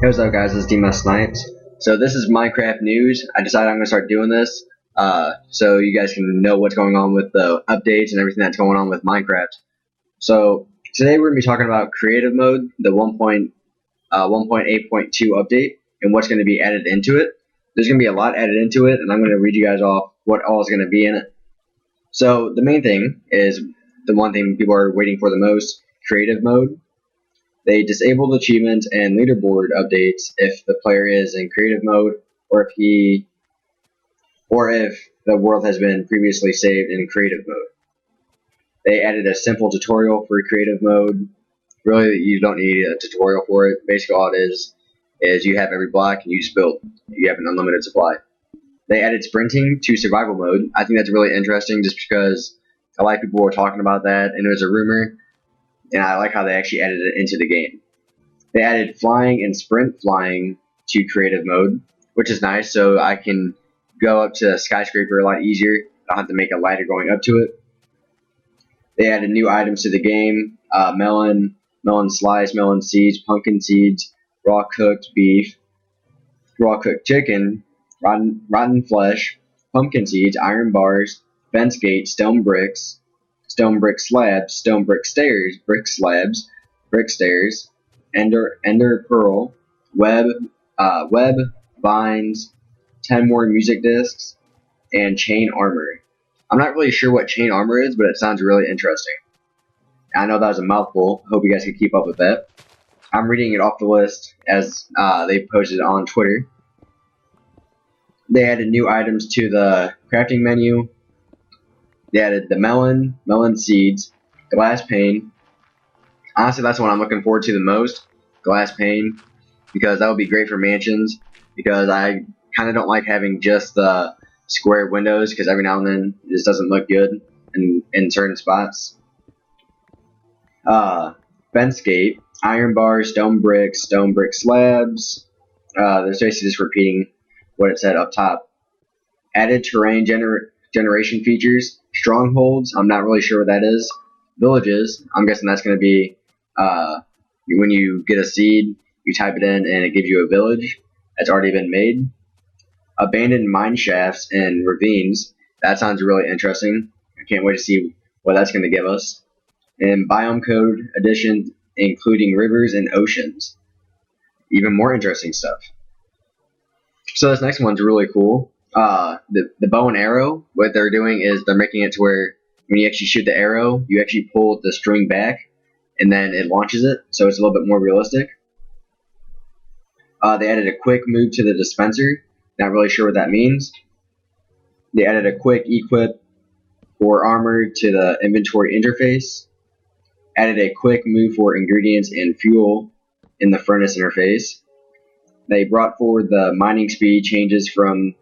Hey, what's up, guys? This is SNipEz. So this is Minecraft news. I decided I'm going to start doing this so you guys can know what's going on with the updates and everything that's going on with Minecraft. So today we're going to be talking about creative mode, the 1.8.2 update, and what's going to be added into it. There's going to be a lot added into it, and I'm going to read you guys off what all is going to be in it. So the main thing is the one thing people are waiting for the most, creative mode. They disabled achievements and leaderboard updates if the player is in creative mode or if the world has been previously saved in creative mode. They added a simple tutorial for creative mode. Really, you don't need a tutorial for it. Basically, all it is you have every block and you just build. You have an unlimited supply. They added sprinting to survival mode. I think that's really interesting just because a lot of people were talking about that and it was a rumor. And I like how they actually added it into the game. They added flying and sprint flying to creative mode, which is nice, so I can go up to a skyscraper a lot easier. I don't have to make a ladder going up to it. They added new items to the game, melon slice, melon seeds, pumpkin seeds, raw cooked beef, raw cooked chicken, rotten flesh, pumpkin seeds, iron bars, fence gate, stone brick slabs, stone brick stairs, brick slabs, brick stairs, ender pearl, web, vines, 10 more music discs, and chain armor. I'm not really sure what chain armor is, but it sounds really interesting. I know that was a mouthful. Hope you guys can keep up with that. I'm reading it off the list as they posted it on Twitter. They added new items to the crafting menu. They added the melon seeds, glass pane. Honestly, that's what I'm looking forward to the most, glass pane, because that would be great for mansions, because I kind of don't like having just the square windows, because every now and then this doesn't look good in certain spots. Fence gate, iron bars, stone brick slabs. There's basically just repeating what it said up top. Added terrain generation features. Strongholds, I'm not really sure what that is. Villages, I'm guessing that's going to be when you get a seed, you type it in and it gives you a village that's already been made. Abandoned mine shafts and ravines, that sounds really interesting. I can't wait to see what that's going to give us. And biome code addition, including rivers and oceans. Even more interesting stuff. So this next one's really cool. The bow and arrow, what they're doing is they're making it to where when you actually shoot the arrow, you actually pull the string back and then it launches it, so it's a little bit more realistic. They added a quick move to the dispenser. Not really sure what that means. They added a quick equip for armor to the inventory interface. Added a quick move for ingredients and fuel in the furnace interface. They brought forward the mining speed changes from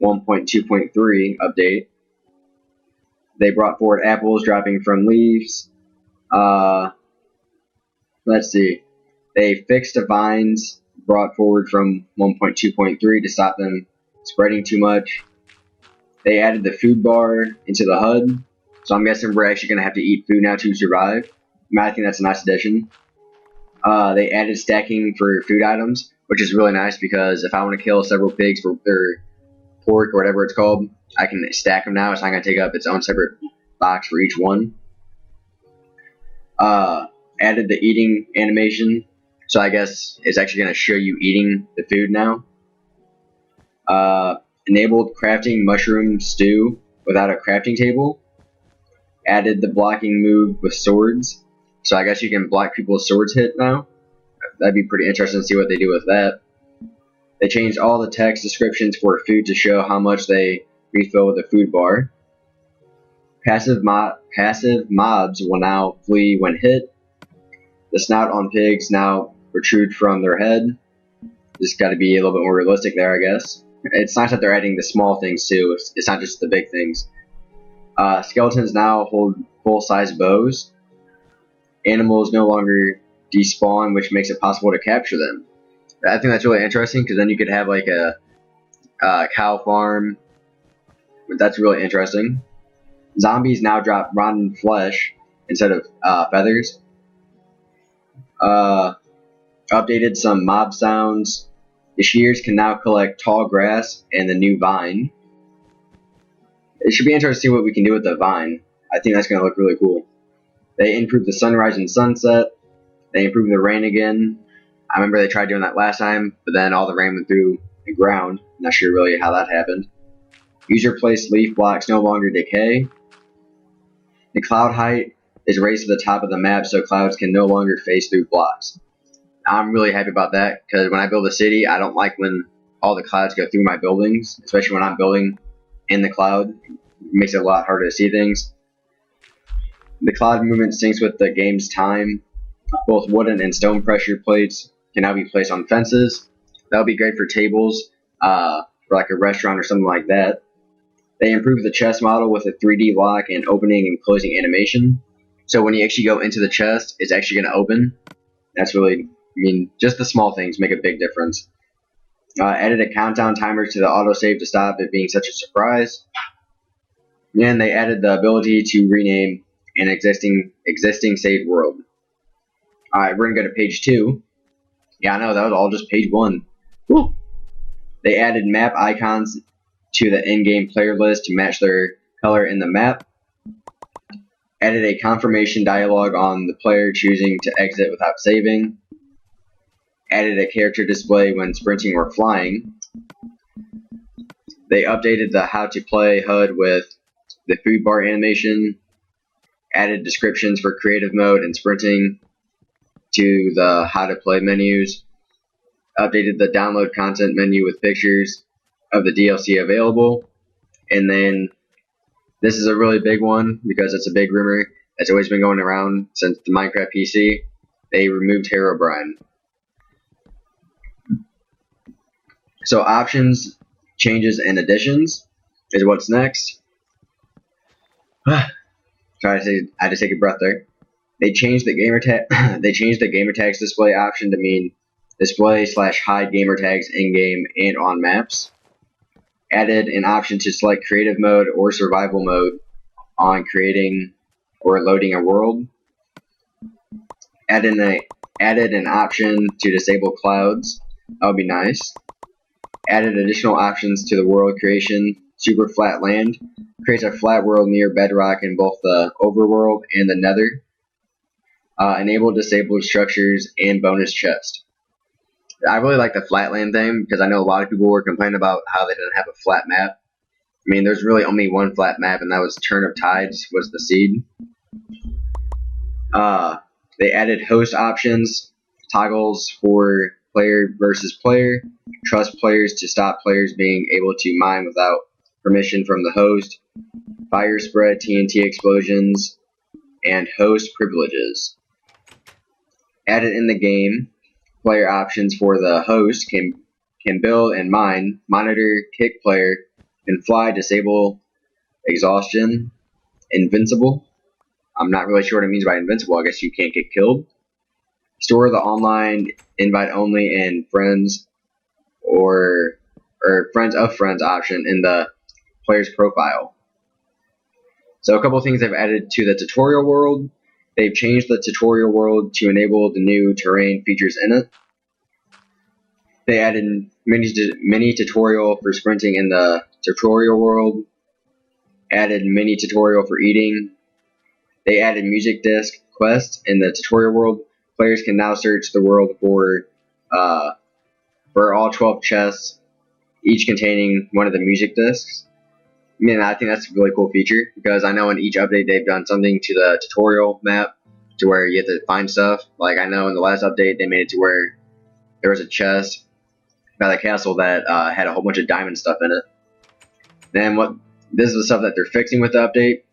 1.2.3 update. They brought forward apples dropping from leaves. Let's see. They fixed the vines brought forward from 1.2.3 to stop them spreading too much. They added the food bar into the HUD, so I'm guessing we're actually going to have to eat food now to survive. I think that's a nice addition. They added stacking for food items, which is really nice because if I want to kill several pigs for their pork or whatever it's called, I can stack them now. It's not going to take up its own separate box for each one. Added the eating animation, so I guess it's actually going to show you eating the food now. Enabled crafting mushroom stew without a crafting table. Added the blocking move with swords, so I guess you can block people's swords hit now. That'd be pretty interesting to see what they do with that. They changed all the text descriptions for food to show how much they refill with the food bar. Passive mobs will now flee when hit. The snout on pigs now protrude from their head. Just got to be a little bit more realistic there, I guess. It's nice that they're adding the small things too. It's not just the big things. Skeletons now hold full-size bows. Animals no longer despawn, which makes it possible to capture them. I think that's really interesting because then you could have like a cow farm. That's really interesting. Zombies now drop rotten flesh instead of feathers. Updated some mob sounds. The shears can now collect tall grass and the new vine. It should be interesting to see what we can do with the vine. I think that's going to look really cool. They improved the sunrise and sunset. They improved the rain again. I remember they tried doing that last time, but then all the rain went through the ground. Not sure really how that happened. User placed leaf blocks no longer decay. The cloud height is raised to the top of the map so clouds can no longer phase through blocks. I'm really happy about that because when I build a city, I don't like when all the clouds go through my buildings, especially when I'm building in the cloud. It makes it a lot harder to see things. The cloud movement syncs with the game's time. Both wooden and stone pressure plates can now be placed on fences. That would be great for tables, for like a restaurant or something like that. They improved the chest model with a 3D lock and opening and closing animation. So when you actually go into the chest, it's actually going to open. That's really, just the small things make a big difference. Added a countdown timer to the autosave to stop it being such a surprise. And they added the ability to rename an existing saved world. Alright, we're going to go to page 2. Yeah, I know, that was all just page 1. Woo! They added map icons to the in-game player list to match their color in the map. Added a confirmation dialogue on the player choosing to exit without saving. Added a character display when sprinting or flying. They updated the how to play HUD with the food bar animation. Added descriptions for creative mode and sprinting to the how to play menus. Updated the download content menu with pictures of the DLC available. And then this is a really big one because it's a big rumor that's always been going around since the Minecraft PC. They removed Herobrine. So options, changes, and additions is what's next. I had to take a breath there. They changed the gamer tag. They changed the gamer tags display option to mean display/hide gamer tags in game and on maps. Added an option to select creative mode or survival mode on creating or loading a world. Added an option to disable clouds. That would be nice. Added additional options to the world creation. Super flat land creates a flat world near bedrock in both the overworld and the nether. Enable disabled structures and bonus chest. I really like the flatland thing because I know a lot of people were complaining about how they didn't have a flat map. There's really only one flat map, and that was Turn of Tides was the seed. They added host options, toggles for player versus player, trust players to stop players being able to mine without permission from the host, fire spread, TNT explosions, and host privileges. Added in the game, player options for the host can build and mine, monitor, kick player, and fly, disable exhaustion, invincible. I'm not really sure what it means by invincible. I guess you can't get killed. Store the online invite only and friends or friends of friends option in the player's profile. So a couple of things they've added to the tutorial world. They've changed the tutorial world to enable the new terrain features in it. They added mini tutorial for sprinting in the tutorial world. Added mini tutorial for eating. They added music disc quests in the tutorial world. Players can now search the world for all 12 chests, each containing one of the music discs. I think that's a really cool feature because I know in each update they've done something to the tutorial map to where you have to find stuff. Like I know in the last update they made it to where there was a chest by the castle that had a whole bunch of diamond stuff in it. Then this is the stuff that they're fixing with the update.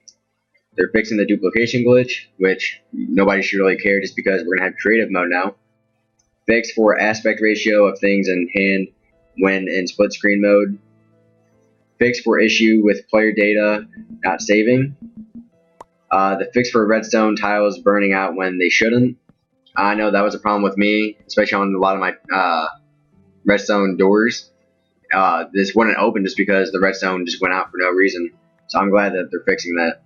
They're fixing the duplication glitch, which nobody should really care just because we're going to have creative mode now. Fix for aspect ratio of things in hand when in split screen mode. Fix for issue with player data not saving. The fix for redstone tiles burning out when they shouldn't. I know that was a problem with me, especially on a lot of my redstone doors. This wouldn't open just because the redstone just went out for no reason. So I'm glad that they're fixing that.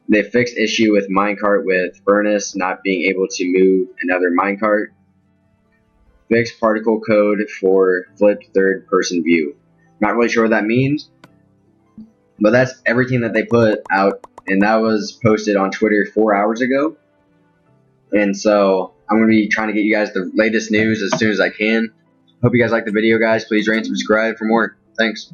They fixed issue with minecart with furnace not being able to move another minecart. fixed particle code for flipped third-person view. Not really sure what that means, but that's everything that they put out, and that was posted on Twitter 4 hours ago. And so I'm going to be trying to get you guys the latest news as soon as I can. Hope you guys like the video, guys. Please rate and subscribe for more. Thanks.